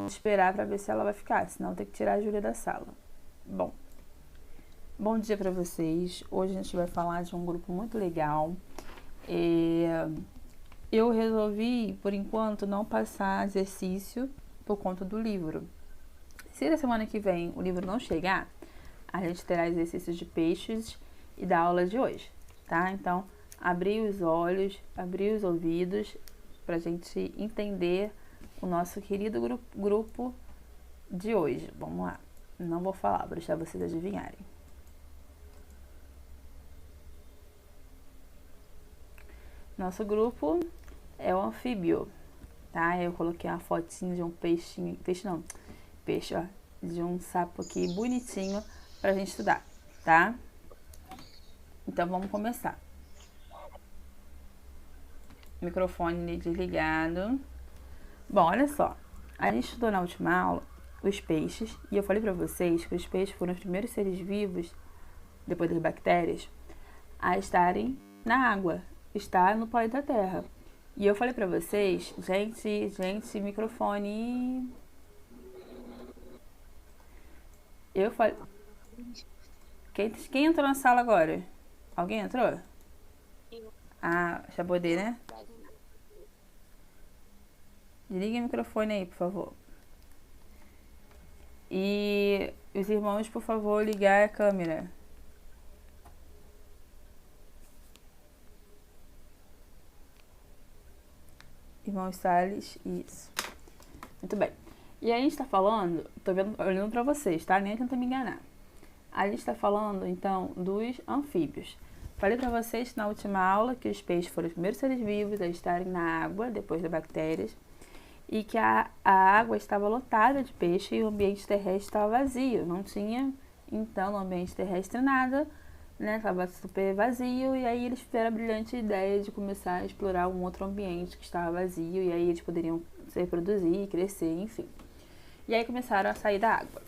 esperar para ver se ela vai ficar, senão tem que tirar a Júlia da sala. Bom dia para vocês. Hoje a gente vai falar de um grupo muito legal. Eu resolvi, por enquanto, não passar exercício por conta do livro. Se na semana que vem o livro não chegar, a gente terá exercícios de peixes e da aula de hoje, tá? Então, abrir os olhos, abrir os ouvidos para a gente entender o nosso querido grupo de hoje. Vamos lá. Não vou falar, vou deixar vocês adivinharem. Nosso grupo é o anfíbio, tá? Eu coloquei uma fotinha de um peixe, ó, de um sapo aqui bonitinho pra gente estudar, tá? Então vamos começar. Microfone desligado. Bom, olha só. A gente estudou na última aula os peixes e eu falei pra vocês que os peixes foram os primeiros seres vivos, depois das bactérias, a estarem na água, estar no planeta Terra. E eu falei pra vocês, gente, microfone. Eu falei. Quem entrou na sala agora? Alguém entrou? Ah, Chabodê, né? Desliga o microfone aí, por favor. E os irmãos, por favor, ligar a câmera. Irmão Salles, isso. Muito bem. E aí a gente tá falando, olhando pra vocês, tá? Nem tenta me enganar. A gente tá falando, então, dos anfíbios. Falei pra vocês na última aula que os peixes foram os primeiros seres vivos a estarem na água, depois das bactérias, e que a água estava lotada de peixe e o ambiente terrestre estava vazio. Não tinha, então, no ambiente terrestre nada, né? Estava super vazio, e aí eles tiveram a brilhante ideia de começar a explorar um outro ambiente que estava vazio, e aí eles poderiam se reproduzir, crescer, enfim. E aí começaram a sair da água,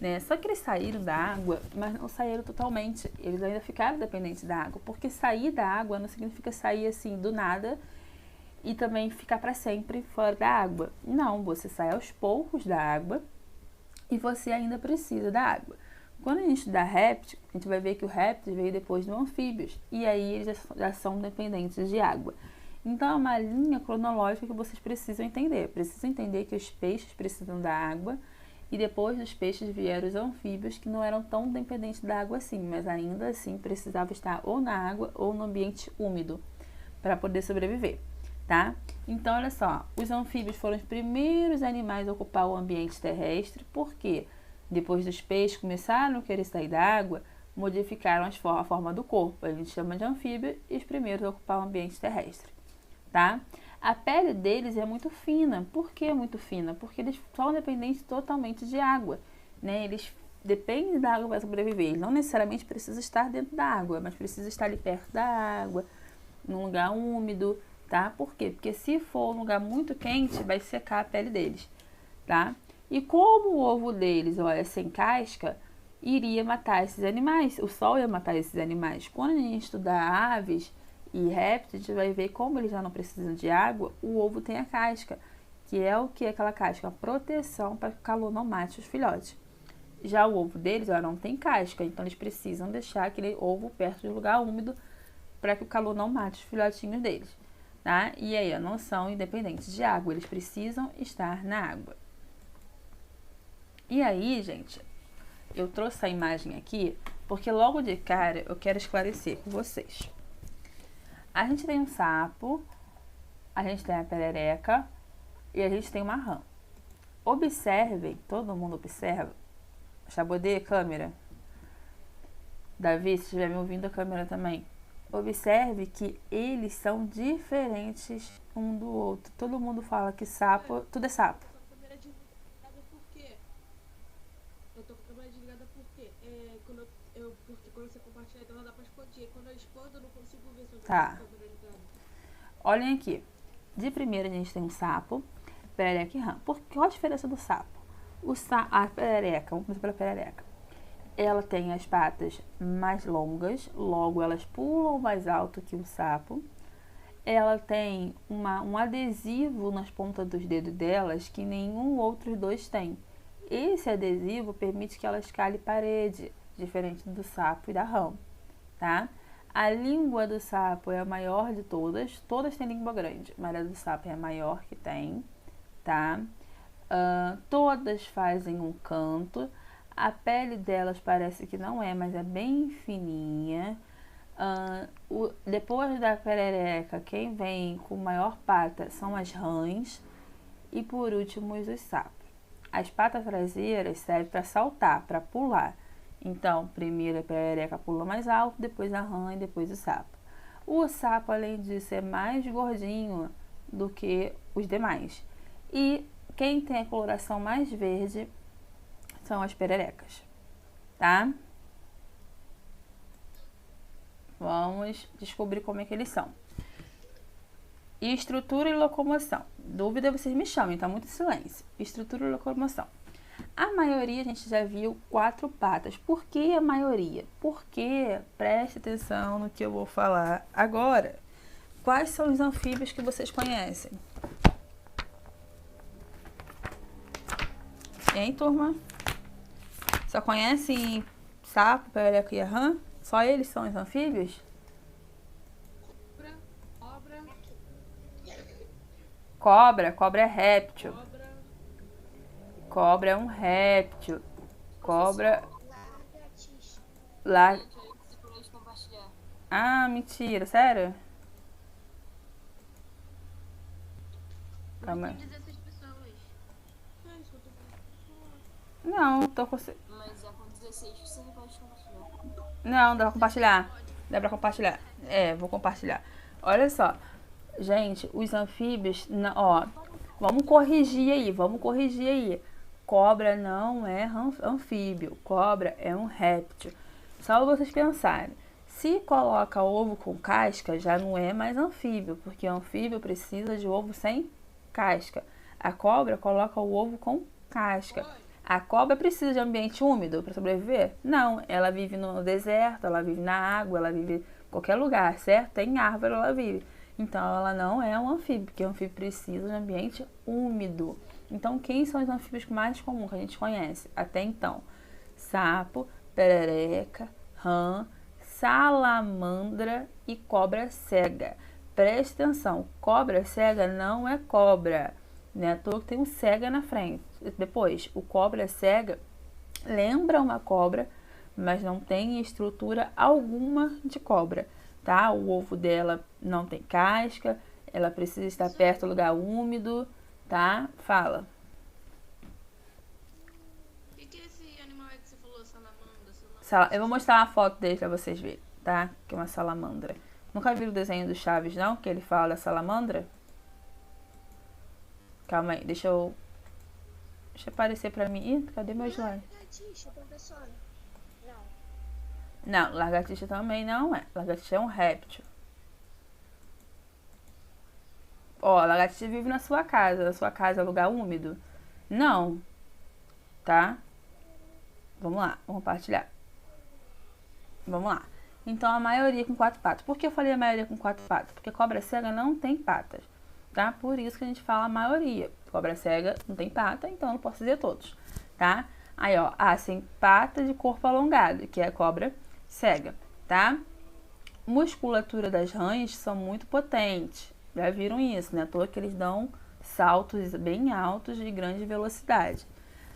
né? Só que eles saíram da água, mas não saíram totalmente. Eles ainda ficaram dependentes da água, porque sair da água não significa sair assim do nada e também ficar para sempre fora da água. Não, você sai aos poucos da água e você ainda precisa da água. Quando a gente estudar réptil, a gente vai ver que o réptil veio depois do anfíbios, e aí eles já são dependentes de água. Então é uma linha cronológica que vocês precisam entender. Precisam entender que os peixes precisam da água, e depois dos peixes vieram os anfíbios, que não eram tão dependentes da água assim, mas ainda assim precisavam estar ou na água ou no ambiente úmido para poder sobreviver, tá? Então olha só, os anfíbios foram os primeiros animais a ocupar o ambiente terrestre, porque depois dos peixes começaram a querer sair da água, modificaram a forma do corpo. A gente chama de anfíbio e os primeiros a ocupar o ambiente terrestre, tá? A pele deles é muito fina. Por que muito fina? Porque eles são dependentes totalmente de água, né? Eles dependem da água para sobreviver. Eles não necessariamente precisam estar dentro da água, mas precisam estar ali perto da água, num lugar úmido, tá? Por quê? Porque se for um lugar muito quente, vai secar a pele deles, tá? E como o ovo deles, olha, sem casca, iria matar esses animais. O sol ia matar esses animais. Quando a gente estudar aves e répteis, a gente vai ver como eles já não precisam de água, o ovo tem a casca, que é o que é aquela casca? A proteção para que o calor não mate os filhotes. Já o ovo deles, ó, não tem casca, então eles precisam deixar aquele ovo perto de um lugar úmido para que o calor não mate os filhotinhos deles, tá? E aí, ó, não são independentes de água, eles precisam estar na água. E aí, gente, eu trouxe a imagem aqui porque logo de cara eu quero esclarecer com vocês. A gente tem um sapo, a gente tem a perereca e a gente tem uma rã. Observem, todo mundo observa. Chabodê, câmera. Davi, se estiver me ouvindo, a câmera também. Observe que eles são diferentes um do outro. Todo mundo fala que sapo, tudo é sapo. Porque quando você compartilha, então não dá pra explodir. Quando eu explodo, eu não consigo ver se eu tô Tá. Olhem aqui. De primeira a gente tem um sapo, perereca e rã. Qual a diferença do sapo? A perereca, vamos começar pela perereca. Ela tem as patas mais longas, logo elas pulam mais alto que o sapo. ela tem um adesivo nas pontas dos dedos delas que nenhum outro dois tem. Esse adesivo permite que ela escale parede, diferente do sapo e da rã, tá? A língua do sapo é a maior de todas. Todas têm língua grande, mas a do sapo é a maior que tem, tá? Todas fazem um canto. A pele delas parece que não é, mas é bem fininha. Depois da perereca, quem vem com maior pata são as rãs. E por último, os sapos. As patas traseiras servem para saltar, para pular. Então, primeiro a perereca pula mais alto, depois a rã e depois o sapo. O sapo, além disso, é mais gordinho do que os demais. E quem tem a coloração mais verde são as pererecas, tá? Vamos descobrir como é que eles são. E estrutura e locomoção. Dúvida, vocês me chamem, tá muito silêncio. Estrutura e locomoção. A maioria a gente já viu 4 patas. Por que a maioria? Porque, preste atenção no que eu vou falar agora. Quais são os anfíbios que vocês conhecem? Hein, turma? Só conhecem sapo, perereca e rã? Só eles são os anfíbios? Cobra é réptil. Cobra é um réptil. Cobra. Lá. Ah, mentira, sério? Calma aí. Não, tô com. Mas é com 16 que você não pode compartilhar. Não, dá pra compartilhar. Dá pra compartilhar. Vou compartilhar. Olha só. Gente, os anfíbios, ó, vamos corrigir aí. Cobra não é anfíbio, cobra é um réptil. Só vocês pensarem. Se coloca ovo com casca, já não é mais anfíbio, porque anfíbio precisa de ovo sem casca. A cobra coloca o ovo com casca. A cobra precisa de ambiente úmido para sobreviver? Não, ela vive no deserto, ela vive na água, ela vive em qualquer lugar, certo? Tem árvore, ela vive. Então, ela não é um anfíbio, porque o anfíbio precisa de ambiente úmido. Então, quem são os anfíbios mais comuns que a gente conhece até então? Sapo, perereca, rã, salamandra e cobra cega. Preste atenção, cobra cega não é cobra, né? À toa que tem um cega na frente. Depois, o cobra cega lembra uma cobra, mas não tem estrutura alguma de cobra. Tá? O ovo dela não tem casca, ela precisa estar perto do lugar úmido, tá? Fala. O que é esse animal aí que você falou, salamandra? Eu vou mostrar uma foto dele pra vocês verem, tá? Que é uma salamandra. Nunca viram o desenho do Chaves, não? Que ele fala da salamandra? Calma aí, deixa aparecer pra mim. Ih, cadê meu slide? Lagartixa, professora. Não, lagartixa também não é. Lagartixa é um réptil. Ó, lagartixa vive na sua casa. Na sua casa é lugar úmido? Não. Tá? Vamos lá, vamos compartilhar. Vamos lá. Então, a maioria com 4 patas. Por que eu falei a maioria com 4 patas? Porque cobra cega não tem patas. Tá? Por isso que a gente fala a maioria. Cobra cega não tem pata, então eu não posso dizer todos. Tá? Aí, ó, sem pata de corpo alongado, que é a cobra cega, tá? Musculatura das rãs são muito potentes. Já viram isso, né? À toa que eles dão saltos bem altos de grande velocidade.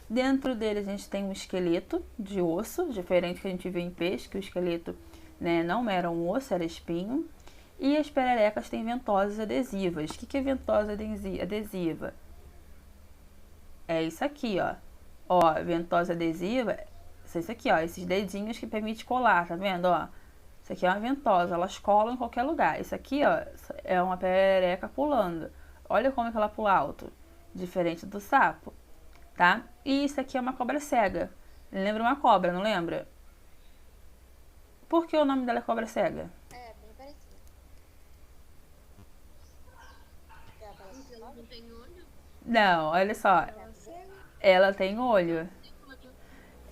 Dentro dele a gente tem um esqueleto de osso, diferente que a gente vê em peixe, que o esqueleto, né, não era um osso, era espinho. E as pererecas têm ventosas adesivas. O que é ventosa adesiva? É isso aqui, ó. Ó, ventosa adesiva, isso aqui, ó, esses dedinhos que permite colar, tá vendo, ó? Isso aqui é uma ventosa, elas colam em qualquer lugar. Isso aqui, ó, é uma perereca pulando. Olha como é que ela pula alto, diferente do sapo, tá? E isso aqui é uma cobra cega. Lembra uma cobra, não lembra? Por que o nome dela é cobra cega? É, bem parecido. Ela não tem olho? Não, olha só. Ela tem olho.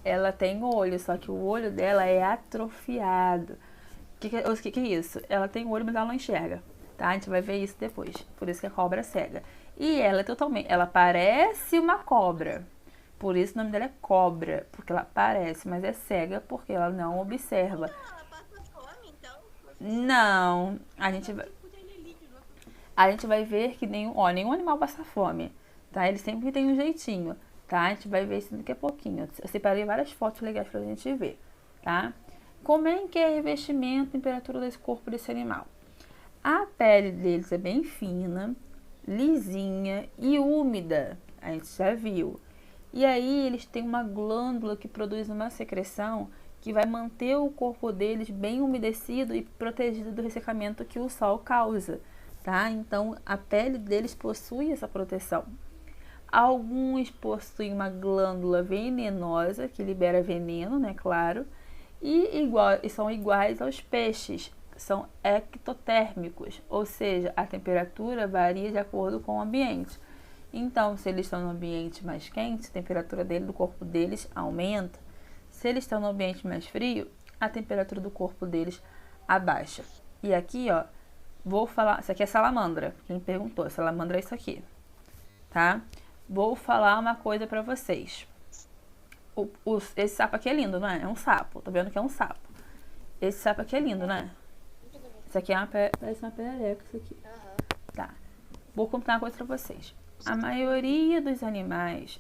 Ela tem olho, só que o olho dela é atrofiado. O que é isso? Ela tem olho, mas ela não enxerga. tá? A gente vai ver isso depois. Por isso que a cobra é cega. E ela é totalmente, ela parece uma cobra. Por isso o nome dela é cobra, porque ela parece, mas é cega porque ela não observa. Ela passa fome, então. Não, a gente vai, Tipo de alienígena, não é? a gente vai ver que nenhum animal passa fome, tá? Ele sempre tem um jeitinho, tá? A gente vai ver isso daqui a pouquinho. Eu separei várias fotos legais pra gente ver, tá? Como é que é o revestimento, temperatura desse corpo desse animal? A pele deles é bem fina, lisinha e úmida, a gente já viu. E aí eles têm uma glândula que produz uma secreção que vai manter o corpo deles bem umedecido e protegido do ressecamento que o sol causa, tá? Então a pele deles possui essa proteção. Alguns possuem uma glândula venenosa que libera veneno, né, claro, e são iguais aos peixes, são ectotérmicos, ou seja, a temperatura varia de acordo com o ambiente. Então, se eles estão no ambiente mais quente, a temperatura do corpo deles aumenta. Se eles estão no ambiente mais frio, a temperatura do corpo deles abaixa. E aqui, ó, vou falar, isso aqui é salamandra. Quem perguntou, salamandra é isso aqui, tá? Vou falar uma coisa pra vocês. Esse sapo aqui é lindo, não é? É um sapo. Tô vendo que é um sapo. Esse sapo aqui é lindo, né? Isso aqui parece uma perereca, isso aqui. Tá. Vou contar uma coisa pra vocês. A maioria dos animais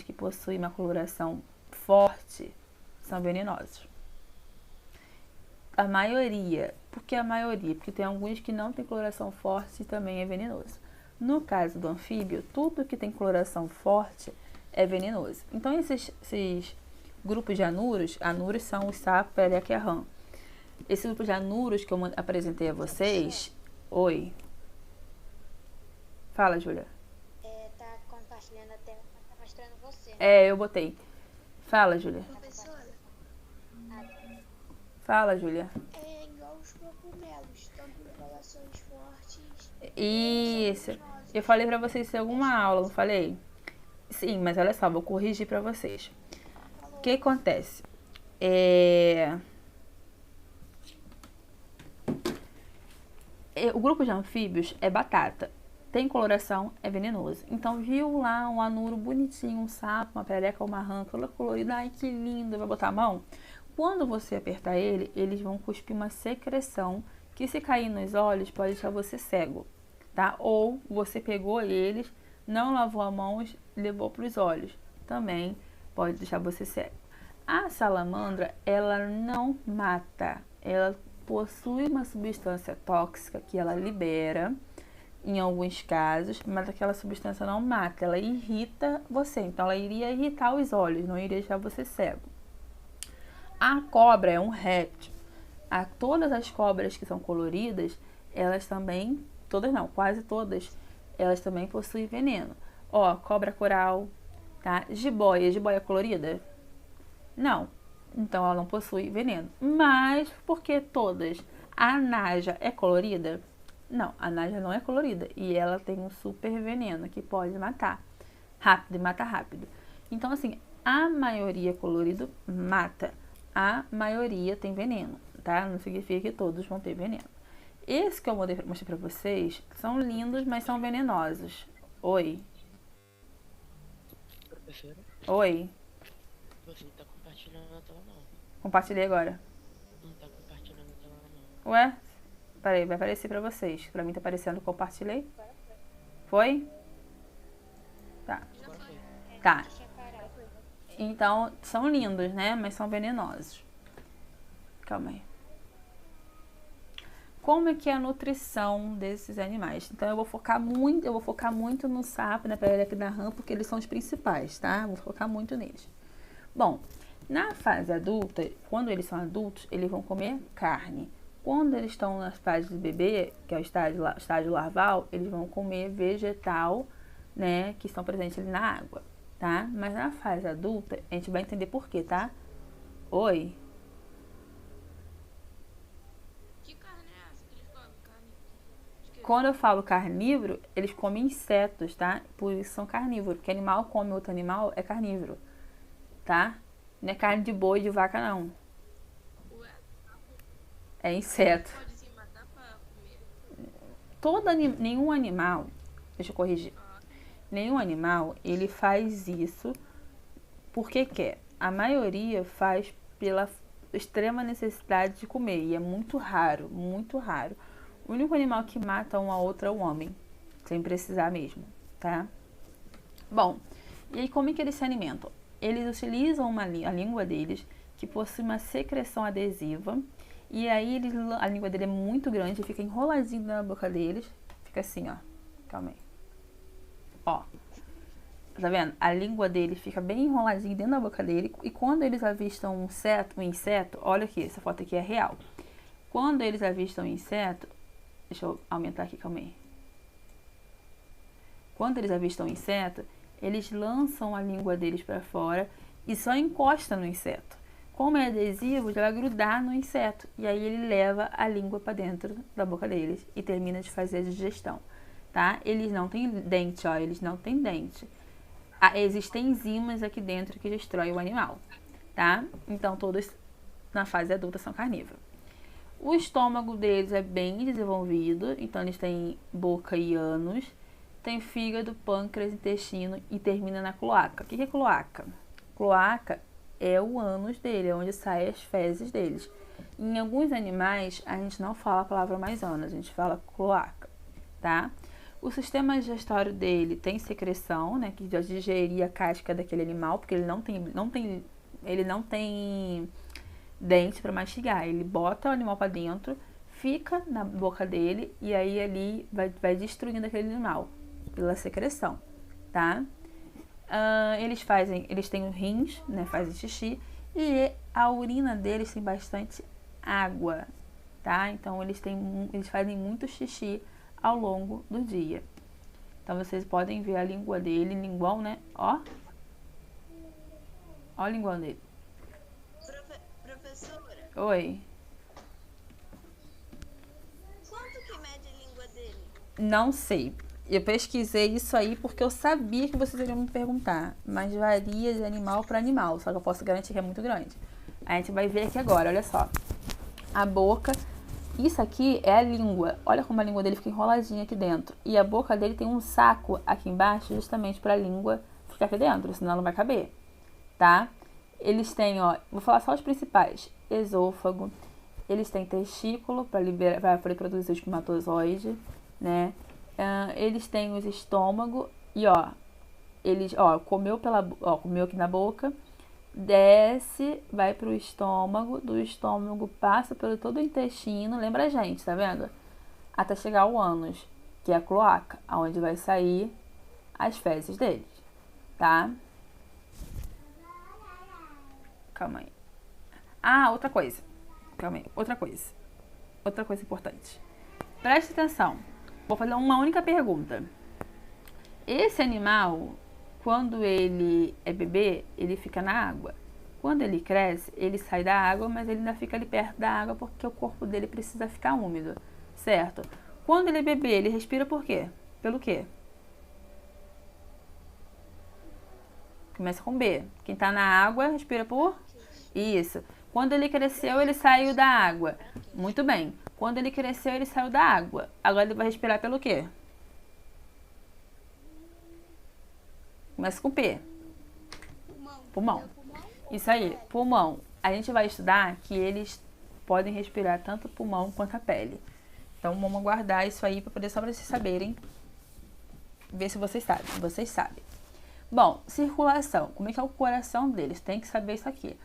que possuem uma coloração forte são venenosos. A maioria. Por que a maioria? Porque tem alguns que não têm coloração forte e também é venenoso. No caso do anfíbio, tudo que tem coloração forte é venenoso. Então, esses grupos de anuros são os sapos, perereca e a rã. Esse grupo de anuros que eu apresentei a vocês... Oi. Fala, Júlia. Tá compartilhando a tela, mas tá mostrando você. Eu botei. Fala, Júlia. Professora, Fala, Júlia. é igual os cogumelos, estão com colorações fortes. Isso. Eu falei pra vocês em alguma aula, não falei? Sim, mas olha só, vou corrigir pra vocês. O que acontece? O grupo de anfíbios é batata. Tem coloração, é venenoso. Então, viu lá um anuro bonitinho, um sapo, uma perereca, uma rã, toda colorida. Ai, que lindo, vai botar a mão? Quando você apertar ele, eles vão cuspir uma secreção que, se cair nos olhos, pode deixar você cego, tá? Ou você pegou eles, não lavou a mão e levou para os olhos. Também pode deixar você cego. A salamandra, ela não mata. Ela possui uma substância tóxica que ela libera em alguns casos, mas aquela substância não mata, ela irrita você. Então, ela iria irritar os olhos, não iria deixar você cego. A cobra é um réptil. Todas as cobras que são coloridas, elas também, todas não, quase todas, elas também possuem veneno. Ó, cobra coral, tá? Jiboia é colorida? Não. Então, ela não possui veneno. Mas, por que todas? A naja é colorida? Não, a naja não é colorida. E ela tem um super veneno que pode matar rápido e mata rápido. Então, assim, a maioria colorido mata. A maioria tem veneno, tá? Não significa que todos vão ter veneno. Esse que eu mostrei pra vocês são lindos, mas são venenosos. Oi. Professora, Oi. você não tá compartilhando a tela não. Compartilhei agora. Não tá compartilhando a tela não. Ué? Peraí, vai aparecer pra vocês. Pra mim tá aparecendo, compartilhei. Foi? Tá. Agora foi. Tá. Então, são lindos, né? Mas são venenosos. Calma aí. Como é que é a nutrição desses animais? Então, eu vou focar muito no sapo, na perereca e na rã, porque eles são os principais, tá? Vou focar muito neles. Bom, na fase adulta, quando eles são adultos, eles vão comer carne. Quando eles estão na fase de bebê, que é o estágio larval, eles vão comer vegetal, né? Que estão presentes ali na água, tá? Mas na fase adulta, a gente vai entender por quê, tá? Oi? Que carne é essa que eles comem? Carne de quê? Quando eu falo carnívoro, eles comem insetos, tá? Por isso são carnívoros. Porque animal come outro animal é carnívoro, tá? Não é carne de boi, de vaca, não. Ué, É inseto. pode se matar pra comer? nenhum animal, deixa eu corrigir, nenhum animal, ele faz isso porque quer. A maioria faz pela extrema necessidade de comer, e é muito raro, muito raro. O único animal que mata um ao outro é o homem, sem precisar mesmo, tá? Bom, e aí como é que eles se alimentam? Eles utilizam a língua deles, que possui uma secreção adesiva, e aí a língua dele é muito grande, fica enroladinho na boca deles, fica assim, ó, calma aí, ó, tá vendo? A língua dele fica bem enroladinha dentro da boca dele, e quando eles avistam um inseto, olha aqui, essa foto aqui é real, quando eles avistam um inseto, deixa eu aumentar aqui, calma aí, quando eles avistam um inseto, eles lançam a língua deles para fora e só encosta no inseto. Como é adesivo, já vai grudar no inseto. E aí ele leva a língua para dentro da boca deles e termina de fazer a digestão, tá? Eles não têm dente, ó, eles não têm dente. Existem enzimas aqui dentro que destroem o animal, tá? Então todos na fase adulta são carnívoros. O estômago deles é bem desenvolvido, então eles têm boca e ânus. Tem fígado, pâncreas, intestino e termina na cloaca. O que é cloaca? Cloaca é o ânus dele, é onde saem as fezes deles. Em alguns animais, a gente não fala a palavra mais ânus, a gente fala cloaca, tá? O sistema digestório dele tem secreção, né, que já digeria a casca daquele animal, porque ele não tem dente para mastigar. Ele bota o animal para dentro, fica na boca dele e aí ali vai destruindo aquele animal pela secreção, tá? Eles têm rins, né? Fazem xixi e a urina deles tem bastante água, tá? Então eles fazem muito xixi ao longo do dia. Então vocês podem ver a língua dele, linguão, né? Ó o linguão dele. Professora, Oi. quanto que mede a língua dele? Não sei. Eu pesquisei isso aí porque eu sabia que vocês iriam me perguntar. Mas varia de animal para animal. Só que eu posso garantir que é muito grande. A gente vai ver aqui agora, olha só. A boca. Isso aqui é a língua. Olha como a língua dele fica enroladinha aqui dentro. E a boca dele tem um saco aqui embaixo justamente para a língua ficar aqui dentro. Senão ela não vai caber. Tá? Eles têm, ó. Vou falar só os principais. Esôfago. Eles têm testículo para produzir o espermatozoide, né? Eles têm os estômago e comeu aqui na boca, desce, vai pro estômago, do estômago passa pelo todo o intestino, lembra a gente, tá vendo? Até chegar ao ânus, que é a cloaca, aonde vai sair as fezes deles, tá? Calma aí. Outra coisa. Calma aí, outra coisa importante. Preste atenção. Vou fazer uma única pergunta. Esse animal, quando ele é bebê, ele fica na água. Quando ele cresce, ele sai da água, mas ele ainda fica ali perto da água porque o corpo dele precisa ficar úmido, certo? Quando ele é bebê, ele respira por quê? Pelo quê? Começa com B. Quem tá na água, respira por? Isso. Quando ele cresceu, ele saiu da água. Muito bem. Quando ele cresceu, ele saiu da água. Agora ele vai respirar pelo quê? Começa com P. Pulmão. Isso aí, pulmão. A gente vai estudar que eles podem respirar tanto o pulmão quanto a pele. Então vamos guardar isso aí só para vocês saberem. Ver se vocês sabem. Vocês sabem. Bom, circulação. Como é que é o coração deles? Tem que saber isso aqui.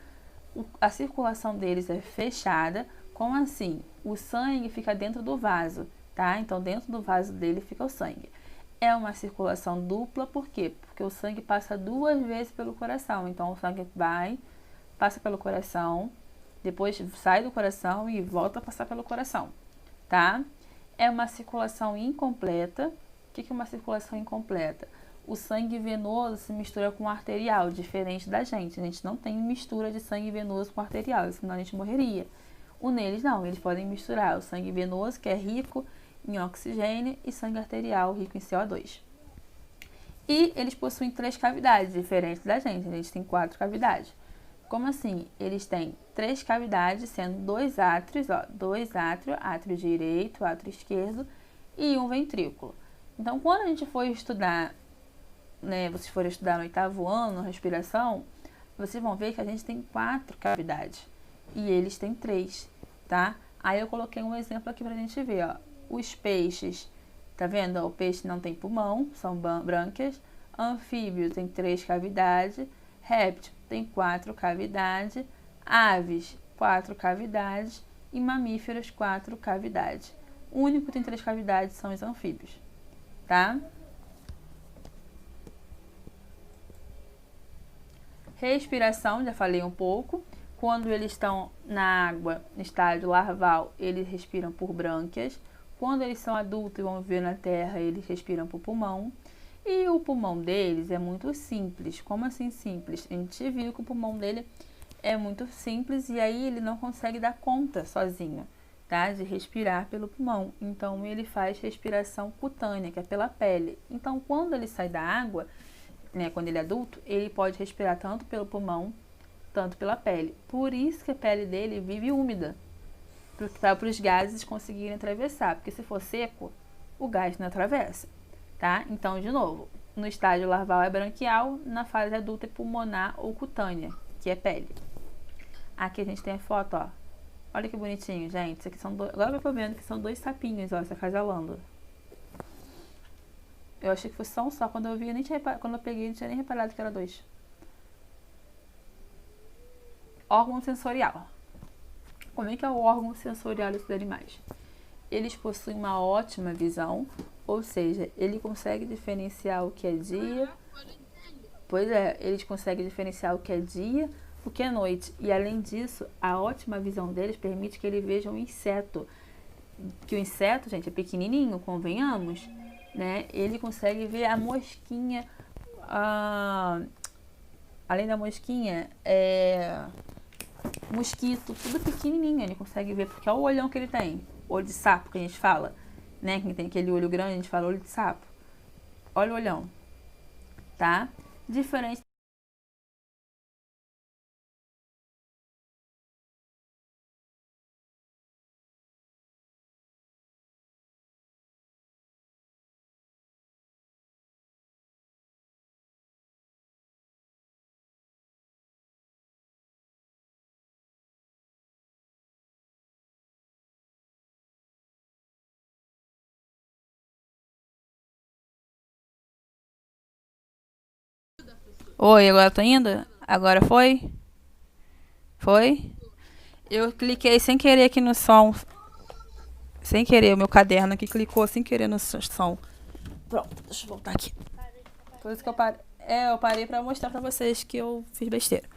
A circulação deles é fechada. Como assim? O sangue fica dentro do vaso, tá? Então, dentro do vaso dele fica o sangue. É uma circulação dupla, por quê? Porque o sangue passa 2 vezes pelo coração. Então, o sangue passa pelo coração, depois sai do coração e volta a passar pelo coração, tá? É uma circulação incompleta. O que é uma circulação incompleta? O sangue venoso se mistura com o arterial, diferente da gente. A gente não tem mistura de sangue venoso com arterial, senão a gente morreria. Neles não, eles podem misturar o sangue venoso, que é rico em oxigênio, e sangue arterial, rico em CO2. E eles possuem 3 cavidades, diferentes da gente. A gente tem 4 cavidades. Como assim? Eles têm 3 cavidades, sendo 2 átrios, ó, 2 átrios, átrio direito, átrio esquerdo, e um ventrículo. Então, quando a gente for estudar, né, vocês forem estudar no 8º ano, respiração, vocês vão ver que a gente tem 4 cavidades e eles têm 3, tá? Aí eu coloquei um exemplo aqui pra gente ver, ó. Os peixes, tá vendo? O peixe não tem pulmão, são brânquias. Anfíbio tem 3 cavidades. Réptil tem 4 cavidades. Aves, 4 cavidades. E mamíferos, 4 cavidades. O único que tem 3 cavidades são os anfíbios, tá? Respiração, já falei um pouco. Quando eles estão na água, no estágio larval, eles respiram por brânquias. Quando eles são adultos e vão viver na terra, eles respiram por pulmão. E o pulmão deles é muito simples. Como assim simples? A gente viu que o pulmão dele é muito simples e aí ele não consegue dar conta sozinho, tá? De respirar pelo pulmão. Então ele faz respiração cutânea, que é pela pele. Então quando ele sai da água, né, quando ele é adulto, ele pode respirar tanto pelo pulmão, tanto pela pele. Por isso que a pele dele vive úmida, para os gases conseguirem atravessar. Porque se for seco, o gás não atravessa, tá? Então, de novo, no estágio larval é branquial, na fase adulta é pulmonar ou cutânea, que é pele. Aqui a gente tem a foto, ó. Olha que bonitinho, gente. Isso aqui são dois... Agora eu tô vendo que são 2 sapinhos, ó, se acasalando. Eu achei que fosse só um só. Quando eu vi, eu nem tinha quando eu peguei, não tinha nem reparado que era 2. Órgão sensorial. Como é que é o órgão sensorial dos animais? Eles possuem uma ótima visão, ou seja, ele consegue diferenciar o que é dia. Pois é, eles conseguem diferenciar o que é dia, o que é noite. E além disso, a ótima visão deles permite que ele veja um inseto. Que o inseto, gente, é pequenininho, convenhamos, né? Ele consegue ver a mosquinha. Além da mosquinha, mosquito, tudo pequenininho, ele consegue ver, porque é o olhão que ele tem, olho de sapo que a gente fala, né, quem tem aquele olho grande, a gente fala olho de sapo, olha o olhão, tá? Diferente. Oi, agora tô indo? Agora foi? Foi? Eu cliquei sem querer aqui no som. Sem querer, o meu caderno aqui clicou sem querer no som. Pronto, deixa eu voltar aqui. Por isso que eu parei. Eu parei pra mostrar pra vocês que eu fiz besteira.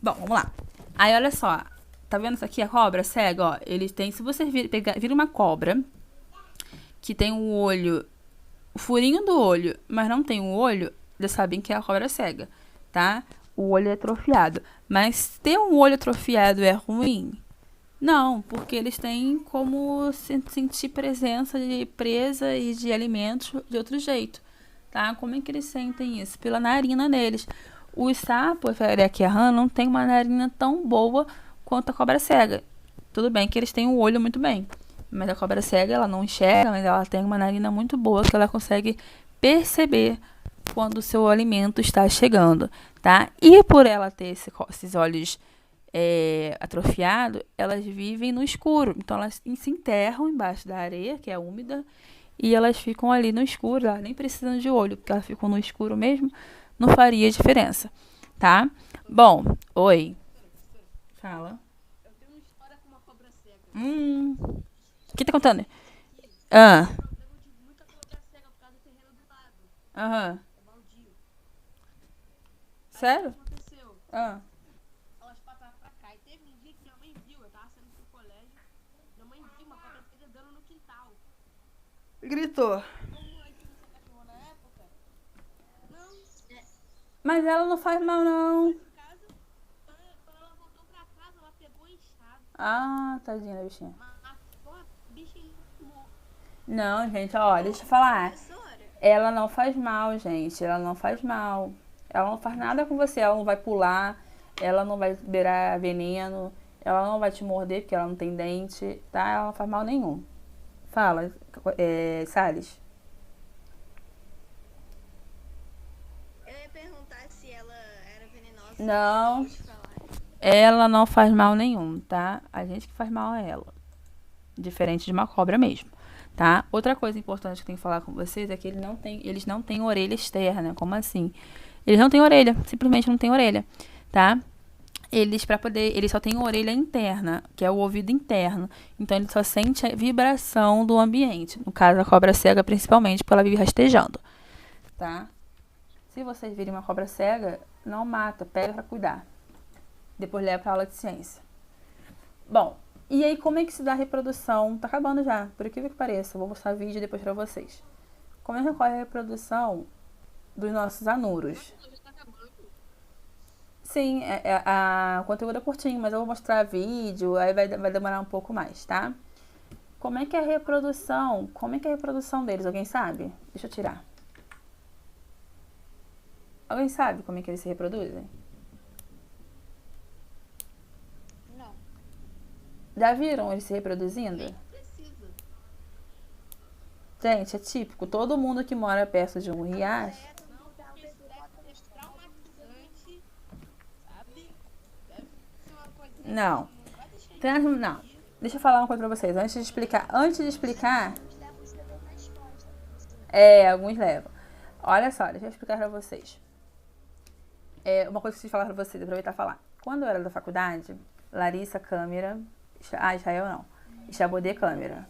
Bom, vamos lá. Aí, olha só. Tá vendo isso aqui? A cobra cega, ó. Ele tem... Se você vira uma cobra que tem um olho... O furinho do olho, mas não tem um olho, já sabem que é a cobra cega, tá? O olho é atrofiado. Mas ter um olho atrofiado é ruim? Não, porque eles têm como sentir presença de presa e de alimentos de outro jeito, tá? Como é que eles sentem isso? Pela narina deles. Os sapos, a rã, não tem uma narina tão boa quanto a cobra cega. Tudo bem que eles têm o olho muito bem, mas a cobra cega, ela não enxerga, mas ela tem uma narina muito boa que ela consegue perceber quando o seu alimento está chegando, tá? E por ela ter esses olhos atrofiados, elas vivem no escuro. Então, elas se enterram embaixo da areia, que é úmida, e elas ficam ali no escuro. Elas nem precisam de olho, porque elas ficam no escuro mesmo, não faria diferença, tá? Bom, oi. Fala. Eu tenho uma história com uma cobra cega. O que tá contando? Ah. Eu tive muita cobra cega por causa do terreno do lado. Aham. É baldio. Sério? O que aconteceu? Ah. Elas passaram pra cá. E teve um dia que minha mãe viu. Eu tava saindo pro colégio. Minha mãe viu uma cobra cega andando no quintal. Gritou. Como a gente tinha essa cachorra na época? Não. Mas ela não faz mal, não. Em casa, quando ela voltou pra casa, ela pegou inchado. Ah, tadinha da bichinha. Matou a bichinha morta. Não, gente, ó, deixa eu falar. Professora? Ela não faz mal, gente. Ela não faz mal. Ela não faz nada com você. Ela não vai pular. Ela não vai beirar veneno. Ela não vai te morder porque ela não tem dente, tá? Ela não faz mal nenhum. Fala, Salles. Eu ia perguntar se ela era venenosa. Não. Deixa eu falar. Ela não faz mal nenhum, tá? A gente que faz mal a ela. Diferente de uma cobra mesmo, tá? Outra coisa importante que eu tenho que falar com vocês é que eles não têm orelha externa. Como assim? Eles não têm orelha, simplesmente não têm orelha, tá? Eles só têm orelha interna, que é o ouvido interno. Então ele só sente a vibração do ambiente. No caso, a cobra cega, principalmente, porque ela vive rastejando, tá? Se vocês virem uma cobra cega, não mata, pega pra cuidar. Depois leva pra aula de ciência. Bom, e aí como é que se dá a reprodução? Tá acabando já, por incrível que pareça. Eu vou mostrar vídeo depois pra vocês. Como é que ocorre a reprodução dos nossos anuros? Tá acabando. Sim, o conteúdo é curtinho, mas eu vou mostrar vídeo, aí vai demorar um pouco mais, tá? Como é que é a reprodução? Como é que é a reprodução deles? Alguém sabe? Deixa eu tirar. Alguém sabe como é que eles se reproduzem? Não. Já viram eles se reproduzindo? Precisa. Gente, é típico. Todo mundo que mora perto de um riacho. Não, porque isso deve ser traumatizante, sabe? Deve ser uma coisa que Não. vai deixar Não. Deixa eu falar uma coisa pra vocês. Antes de explicar. Uns levam os bebês nas costas. Alguns levam. Olha só, deixa eu explicar pra vocês. Uma coisa que eu preciso falar pra vocês, aproveitar e falar. Quando eu era da faculdade, Larissa Câmara. Israel não. Chabodê Câmara.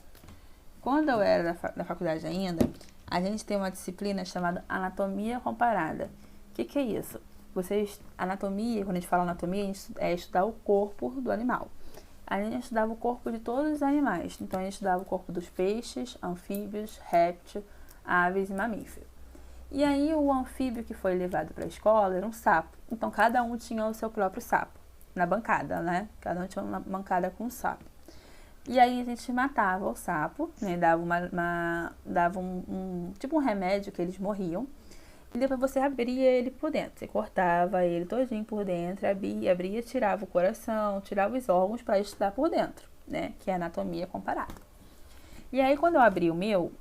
Quando eu era da faculdade ainda, a gente tem uma disciplina chamada anatomia comparada. O que é isso? Anatomia, quando a gente fala anatomia, a gente é estudar o corpo do animal. A gente estudava o corpo de todos os animais. Então, a gente estudava o corpo dos peixes, anfíbios, répteis, aves e mamíferos. E aí, o anfíbio que foi levado para a escola era um sapo. Então, cada um tinha o seu próprio sapo na bancada, né? Cada um tinha uma bancada com um sapo. E aí, a gente matava o sapo, né? Dava tipo um remédio que eles morriam. E depois você abria ele por dentro. Você cortava ele todinho por dentro, abria, tirava o coração, tirava os órgãos para estudar por dentro, né? Que é a anatomia comparada. E aí, quando eu abri o meu,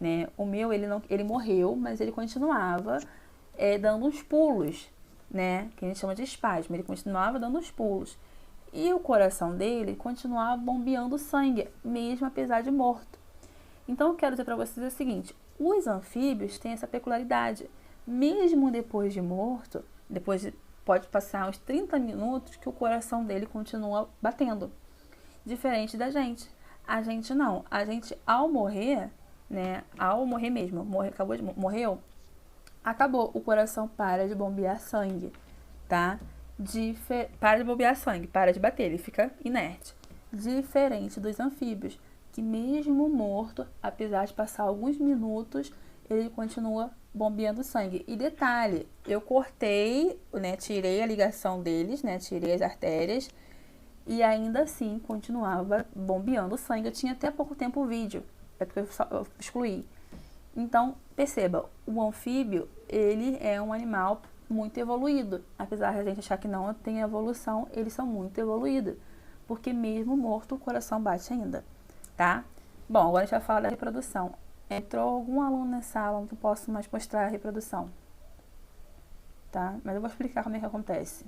né? O meu, ele morreu, mas ele continuava dando uns pulos, né? Que a gente chama de espasmo. Ele continuava dando uns pulos. E o coração dele continuava bombeando sangue, mesmo apesar de morto. Então, eu quero dizer para vocês o seguinte. Os anfíbios têm essa peculiaridade. Mesmo depois de morto, pode passar uns 30 minutos que o coração dele continua batendo. Diferente da gente. A gente não. A gente, ao morrer, né? Ao morrer mesmo, morreu, acabou. O coração para de bombear sangue, tá? Para de bombear sangue, para de bater, ele fica inerte. Diferente dos anfíbios, que mesmo morto, apesar de passar alguns minutos, ele continua bombeando sangue. E detalhe, eu cortei, né, tirei a ligação deles, né, tirei as artérias, e ainda assim continuava bombeando sangue. Eu tinha até pouco tempo o vídeo, porque eu excluí. Então, perceba, o anfíbio, ele é um animal muito evoluído. Apesar de a gente achar que não tem evolução, eles são muito evoluídos. Porque mesmo morto, o coração bate ainda, tá? Bom, agora a gente vai falar da reprodução. Entrou algum aluno na sala, não posso mais mostrar a reprodução, tá? Mas eu vou explicar como é que acontece.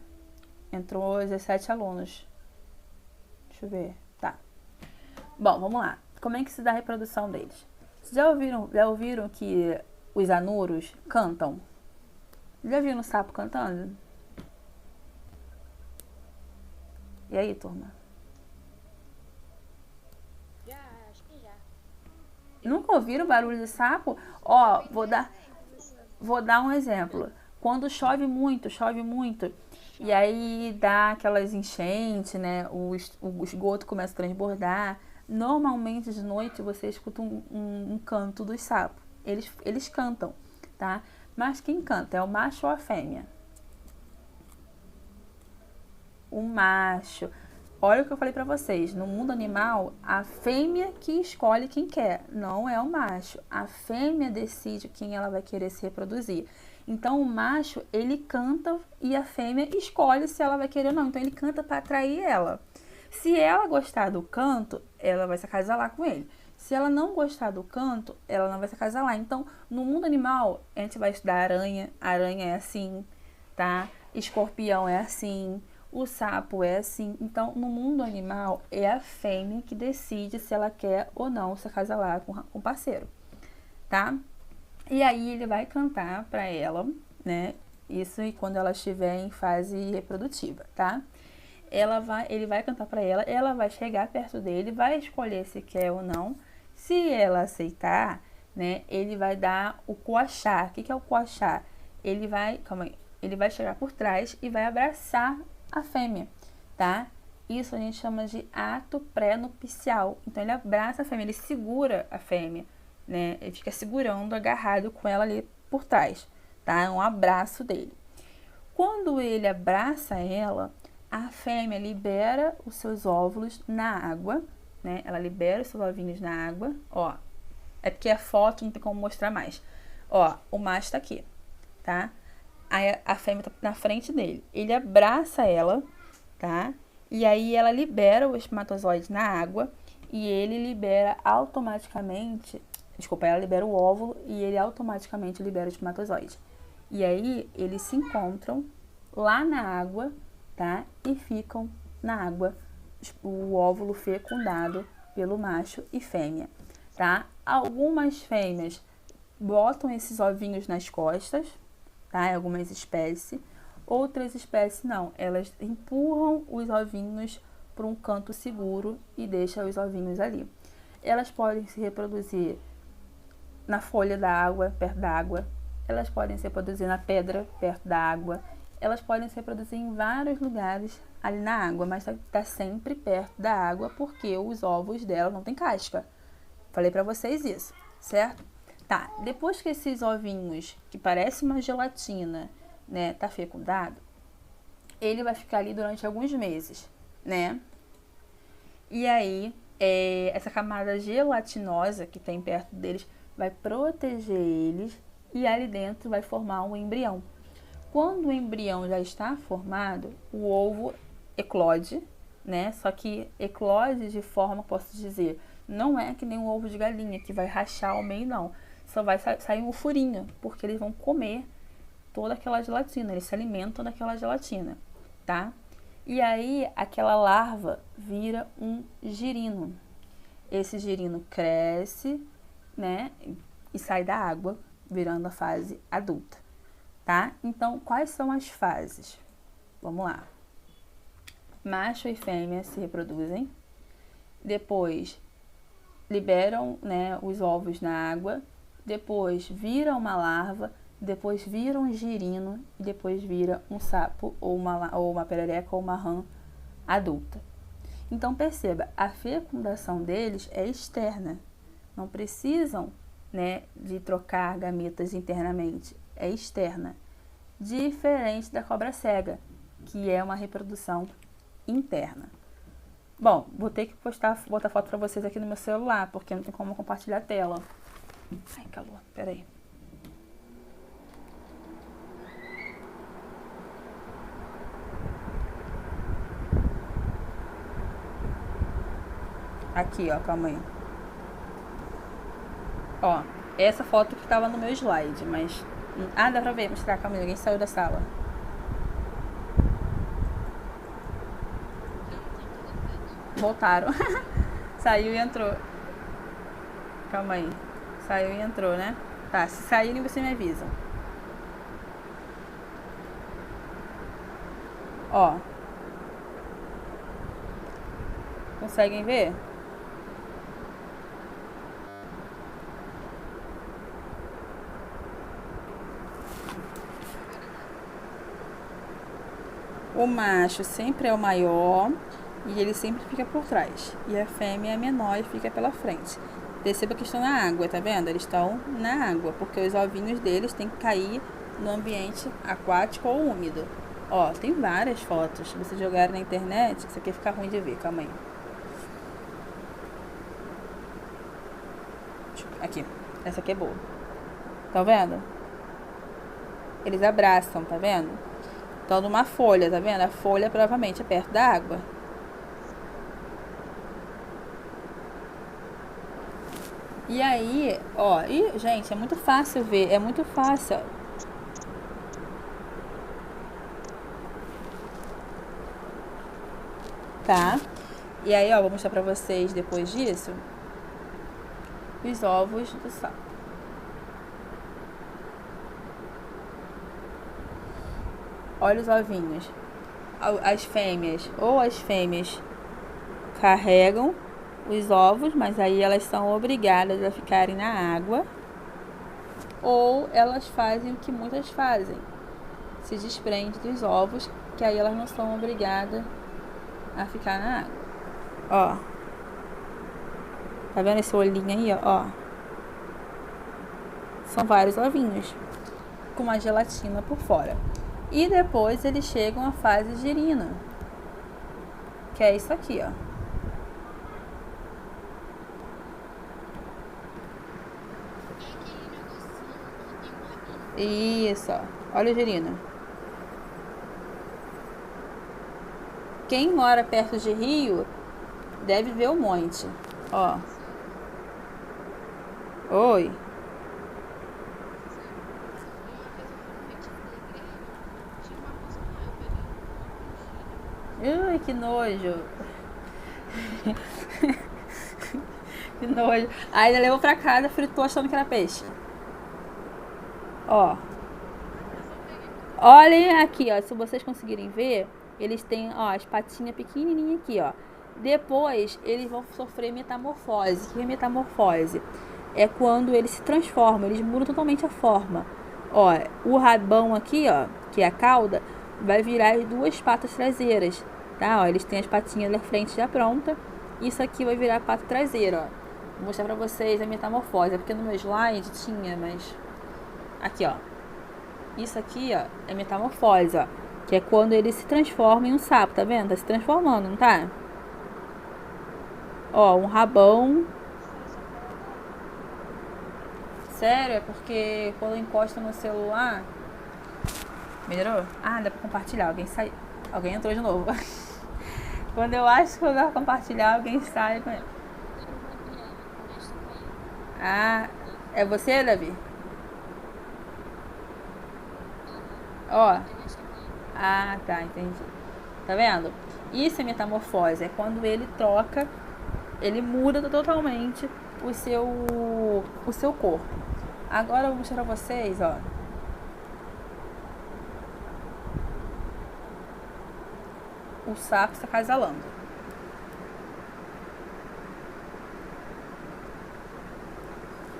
Entrou 17 alunos. Deixa eu ver. Tá. Bom, vamos lá. Como é que se dá a reprodução deles? Vocês já ouviram que os anuros cantam? Já viram o sapo cantando? E aí, turma? Já, acho que já. Nunca ouviram barulho de sapo? Ó, vou dar um exemplo. Quando chove muito, e aí dá aquelas enchentes, né? O esgoto começa a transbordar. Normalmente de noite você escuta um canto dos sapos. Eles cantam, tá? Mas quem canta é o macho ou a fêmea? O macho. Olha o que eu falei pra vocês. No mundo animal, a fêmea que escolhe quem quer, não é o macho. A fêmea decide quem ela vai querer se reproduzir. Então, o macho, ele canta e a fêmea escolhe se ela vai querer ou não. Então, ele canta para atrair ela. Se ela gostar do canto, ela vai se acasalar com ele. Se ela não gostar do canto, ela não vai se acasalar. Então, no mundo animal, a gente vai estudar aranha. Aranha é assim, tá? Escorpião é assim. O sapo é assim. Então, no mundo animal, é a fêmea que decide se ela quer ou não se acasalar com o parceiro, tá? E aí, ele vai cantar pra ela, né? Isso e quando ela estiver em fase reprodutiva, tá? Ele vai cantar pra ela vai chegar perto dele, vai escolher se quer ou não. Se ela aceitar, né, ele vai dar o coachar. O que é o coachar? Ele vai chegar por trás e vai abraçar a fêmea, tá? Isso a gente chama de ato pré-nupcial. Então, ele abraça a fêmea, ele segura a fêmea, né? Ele fica segurando, agarrado com ela ali por trás, tá? É um abraço dele. Quando ele abraça ela, a fêmea libera os seus óvulos na água, né? Ela libera os seus ovinhos na água, ó. É porque a foto não tem como mostrar mais. Ó, o macho tá aqui, tá? Aí a fêmea tá na frente dele. Ele abraça ela, tá? E aí ela libera o espermatozoide na água e ele libera automaticamente... Desculpa, ela libera o óvulo e ele automaticamente libera o espermatozoide. E aí eles se encontram lá na água, tá? E ficam na água o óvulo fecundado pelo macho e fêmea, tá? Algumas fêmeas botam esses ovinhos nas costas, tá? Algumas espécies. Outras espécies não, elas empurram os ovinhos para um canto seguro e deixam os ovinhos ali. Elas podem se reproduzir na folha da água, perto da água. Elas podem se reproduzir na pedra, perto da água. Elas podem se reproduzir em vários lugares ali na água, mas tá sempre perto da água porque os ovos dela não tem casca. Falei pra vocês isso, certo? Tá, depois que esses ovinhos, que parece uma gelatina, né, tá fecundado, ele vai ficar ali durante alguns meses, né? E aí, essa camada gelatinosa que tem perto deles vai proteger eles e ali dentro vai formar um embrião. Quando o embrião já está formado, o ovo eclode, né? Só que eclode de forma, posso dizer, não é que nem um ovo de galinha que vai rachar ao meio, não. Só vai sair um furinho, porque eles vão comer toda aquela gelatina, eles se alimentam daquela gelatina, tá? E aí, aquela larva vira um girino. Esse girino cresce, né? E sai da água, virando a fase adulta, tá? Então, quais são as fases? Vamos lá. Macho e fêmea se reproduzem. Depois, liberam, né, os ovos na água. Depois, vira uma larva. Depois, vira um girino. E depois, vira um sapo ou uma perereca ou uma rã adulta. Então, perceba, a fecundação deles é externa. Não precisam, né, de trocar gametas internamente. É externa. Diferente da cobra cega, que é uma reprodução interna. Bom, vou ter que botar foto pra vocês aqui no meu celular, porque não tem como compartilhar a tela. Ai, calor, peraí. Aqui, ó, calma aí. Ó, essa foto que tava no meu slide, mas... Ah, dá pra ver, mostrar, calma aí, ninguém saiu da sala. Voltaram. Saiu e entrou. Calma aí. Saiu e entrou, né? Tá, se saírem você me avisa. Ó. Conseguem ver? O macho sempre é o maior e ele sempre fica por trás. E a fêmea é menor e fica pela frente. Perceba que estão na água, tá vendo? Eles estão na água, porque os ovinhos deles têm que cair no ambiente aquático ou úmido. Ó, tem várias fotos. Se você jogar na internet, isso aqui fica ruim de ver, calma aí. Aqui, essa aqui é boa. Tá vendo? Eles abraçam, tá vendo? Então, numa folha, tá vendo? A folha provavelmente é perto da água. E aí, ó, e, gente, é muito fácil ver, é muito fácil. Tá? E aí, ó, vou mostrar pra vocês depois disso os ovos do sapo. Olha os ovinhos. As fêmeas carregam os ovos, mas aí elas são obrigadas a ficarem na água, ou elas fazem o que muitas fazem, se desprende dos ovos, que aí elas não são obrigadas a ficar na água. Ó, tá vendo esse olhinho aí, ó? São vários ovinhos com uma gelatina por fora. E depois eles chegam à fase girina, que é isso aqui, ó. Isso, ó. Olha o girino. Quem mora perto de rio deve ver o monte, ó. Oi. Ui, que nojo. Que nojo. Aí ele levou pra casa, fritou achando que era peixe. Ó. Olhem aqui, ó. Se vocês conseguirem ver, eles têm, ó, as patinhas pequenininhas aqui, ó. Depois, eles vão sofrer metamorfose. O que é metamorfose? É quando eles se transformam, eles mudam totalmente a forma. Ó, o rabão aqui, ó, que é a cauda, vai virar as duas patas traseiras, tá? Ó, eles têm as patinhas da frente já pronta. Isso aqui vai virar a pata traseira, ó. Vou mostrar pra vocês a metamorfose. É porque no meu slide tinha, mas... Aqui, ó. Isso aqui, ó, é metamorfose, ó. Que é quando ele se transforma em um sapo, tá vendo? Tá se transformando, não tá? Ó, um rabão. Sério, é porque quando encosta no celular... Melhorou? Ah, dá pra compartilhar. Alguém saiu. Alguém entrou de novo. Quando eu acho que eu vou compartilhar, alguém sai. Ah, é você, Davi? Ó. Ah, tá, entendi. Tá vendo? Isso é metamorfose. É quando ele troca, ele muda totalmente o seu corpo. Agora eu vou mostrar pra vocês, ó. O sapo se acasalando.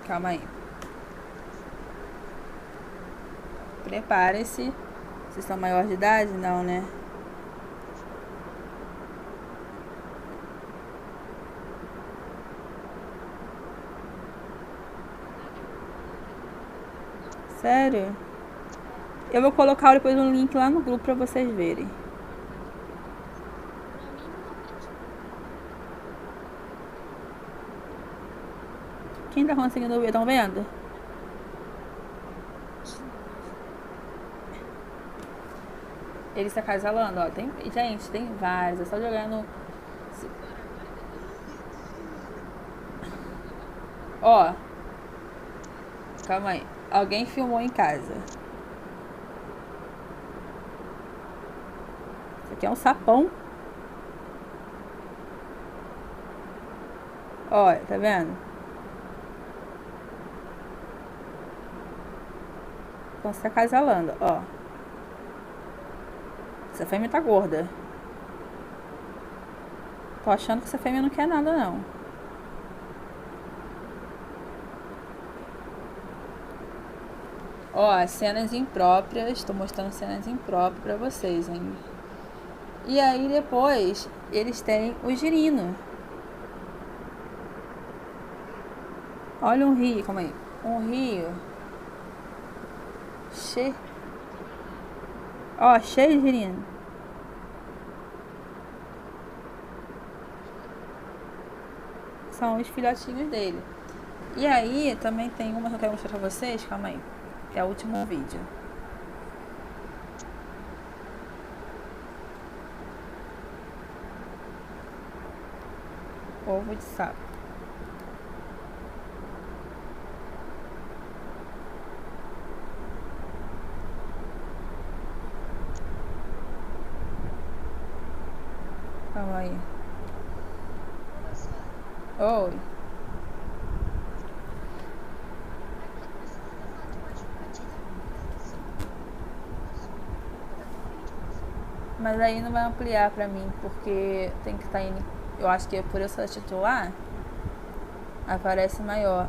Calma aí. Prepare-se. Vocês são maior de idade? Não, né? Sério? Eu vou colocar depois um link lá no grupo pra vocês verem. Quem tá conseguindo ver? Estão vendo? Ele se acasalando, ó. Tem, gente, tem vários. É só jogar no... Ó. Calma aí. Alguém filmou em casa. Isso aqui é um sapão. Ó, tá vendo? Estão se acasalando, ó. Essa fêmea tá gorda. Tô achando que essa fêmea não quer nada, não. Ó, cenas impróprias. Tô mostrando cenas impróprias pra vocês, hein? E aí, depois, eles têm o girino. Olha um rio, calma aí. Um rio. Ó, cheio de girino. São os filhotinhos dele. E aí, também tem uma que eu quero mostrar pra vocês. Calma aí. Que é o último vídeo. Ovo de sapo. Calma aí. Professora, Oi. aqui você tá falando de uma jogatina Mas aí não vai ampliar pra mim, porque tem que estar em... Eu acho que por eu ser titular, aparece maior.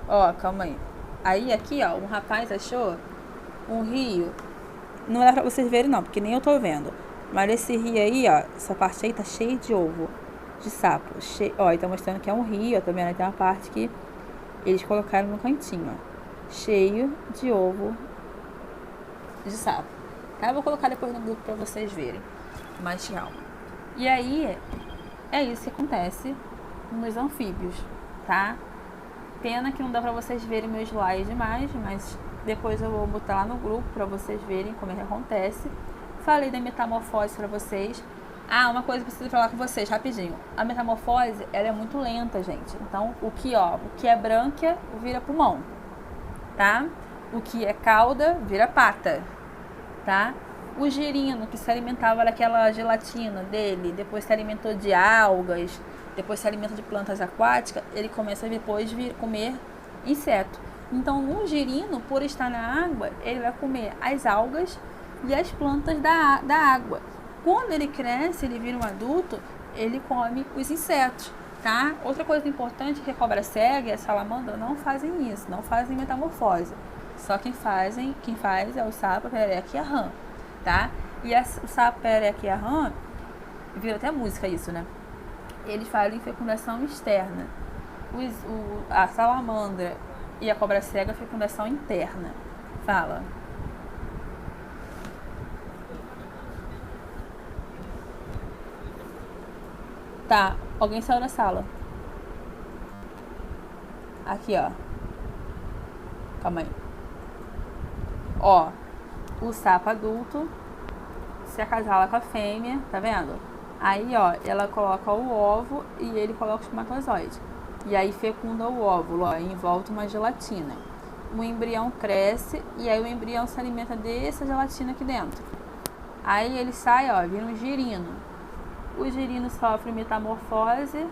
Ó, calma aí. Aí aqui, ó, um rapaz achou um rio. Não dá pra vocês verem não, porque nem eu tô vendo. Mas esse rio aí, ó, essa parte aí tá cheia de ovo de sapo. Ó, e tá mostrando que é um rio, ó, tá vendo? Tem uma parte que eles colocaram no cantinho, ó. Cheio de ovo de sapo. Tá? Eu vou colocar depois no grupo pra vocês verem. Mais calma. E aí, é isso que acontece nos anfíbios, tá? Pena que não dá pra vocês verem meu slide mais, mas depois eu vou botar lá no grupo pra vocês verem como é que acontece. Falei da metamorfose pra vocês. Ah, uma coisa que eu preciso falar com vocês, rapidinho. A metamorfose, ela é muito lenta, gente. Então, o que é brânquia vira pulmão, tá? O que é cauda vira pata, tá? O girino, que se alimentava daquela gelatina dele, depois se alimentou de algas, depois se alimenta de plantas aquáticas, ele começa a depois vir comer inseto. Então, o girino, por estar na água, ele vai comer as algas e as plantas da água. Quando ele cresce, ele vira um adulto, ele come os insetos, tá? Outra coisa importante é que a cobra cega e a salamandra não fazem isso, não fazem metamorfose. Só quem faz é o sapo, a perereca e a rã, tá? E o sapo, a perereca e a rã, vira até música isso, né? Eles fazem fecundação externa. A salamandra e a cobra cega, fecundação interna. Fala. Tá, alguém saiu da sala. Aqui, ó. Calma aí. Ó, o sapo adulto se acasala com a fêmea, tá vendo? Aí, ó, ela coloca o ovo e ele coloca o espermatozoide. E aí fecunda o óvulo, ó, e envolve uma gelatina. O embrião cresce e aí o embrião se alimenta dessa gelatina aqui dentro. Aí ele sai, ó, vira um girino. O girino sofre metamorfose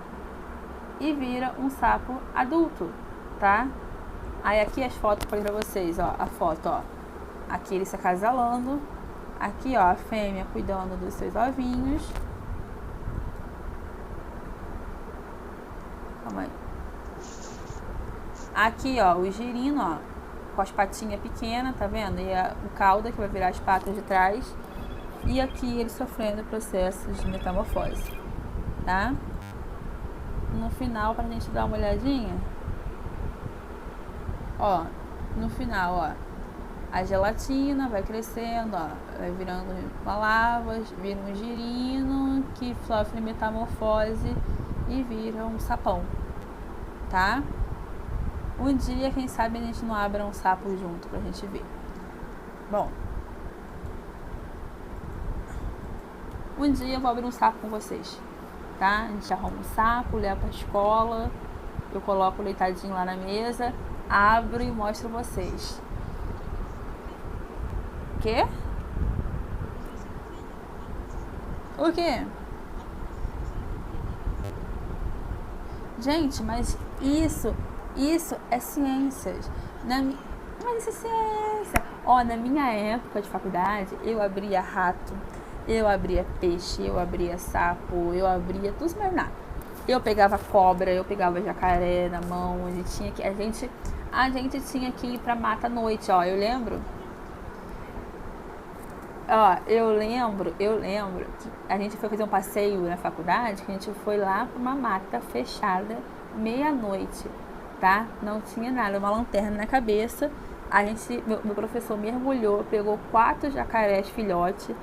e vira um sapo adulto, tá? Aí aqui as fotos para vocês, ó, a foto, ó. Aqui ele se acasalando. Aqui, ó, a fêmea cuidando dos seus ovinhos. Calma aí. Aqui, ó, o girino, ó, com as patinhas pequenas, tá vendo? E o cauda, que vai virar as patas de trás. E aqui ele sofrendo processos de metamorfose, tá? No final, pra gente dar uma olhadinha, ó, no final, ó, a gelatina vai crescendo, ó, vai virando uma lava, vira um girino que sofre metamorfose e vira um sapão, tá? Um dia, quem sabe, a gente não abra um sapo junto pra gente ver. Bom, um dia eu vou abrir um sapo com vocês, tá? A gente arruma um sapo, leva pra escola, eu coloco o leitadinho lá na mesa, abro e mostro vocês. O quê? O quê? Gente, mas isso é ciências. Mas isso é ciência. Ó, na minha época de faculdade, eu abria rato, eu abria peixe, eu abria sapo, eu abria tudo mesmo nada. Eu pegava cobra, eu pegava jacaré na mão, a gente tinha que ir pra mata à noite, ó, eu lembro. Ó, eu lembro que a gente foi fazer um passeio na faculdade, que a gente foi lá pra uma mata fechada, meia-noite, tá? Não tinha nada, uma lanterna na cabeça. Meu professor mergulhou, pegou 4 jacarés filhote,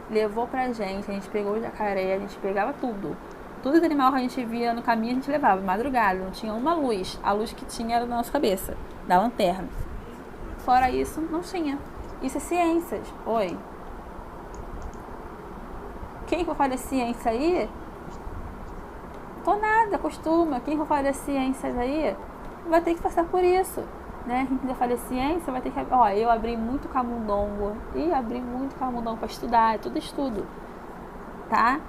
levou pra gente, a gente pegou o jacaré, a gente pegava tudo. Tudo os animal que a gente via no caminho a gente levava, madrugada, não tinha uma luz. A luz que tinha era na nossa cabeça, da lanterna. Fora isso, não tinha. Isso é ciências. Oi. Quem for fazer ciência aí? Tô nada, acostuma. Quem for fazer ciências aí vai ter que passar por isso, né? Quem quiser fazer ciência vai ter que... Ó, eu abri muito camundongo. E abri muito camundongo pra estudar, é tudo estudo. tá?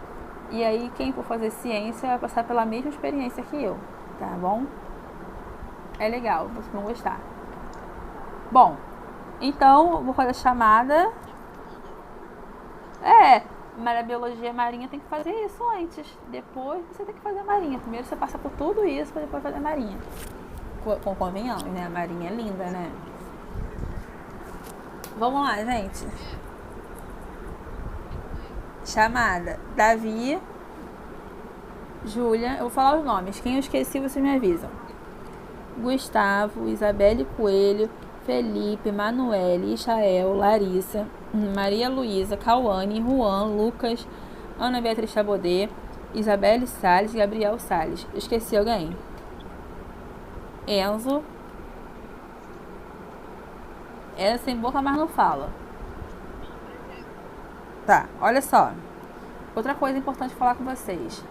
E aí, quem for fazer ciência vai passar pela mesma experiência que eu, tá bom? É legal, vocês vão gostar. Bom, então, eu vou fazer a chamada. Mas a biologia marinha tem que fazer isso antes. Depois você tem que fazer a marinha. Primeiro você passa por tudo isso para depois fazer a marinha. Convenhamos, né? A marinha é linda, né? Vamos lá, gente. Chamada. Davi, Júlia. Eu vou falar os nomes. Quem eu esqueci, vocês me avisam. Gustavo, Isabelle Coelho, Felipe, Manuele, Ishael, Larissa, Maria Luísa, Cauane, Juan, Lucas, Ana Beatriz Chabodê, Isabelle Salles, Gabriel Salles. Eu esqueci alguém? Enzo. É sem boca, mas não fala. Tá, olha só. Outra coisa importante falar com vocês.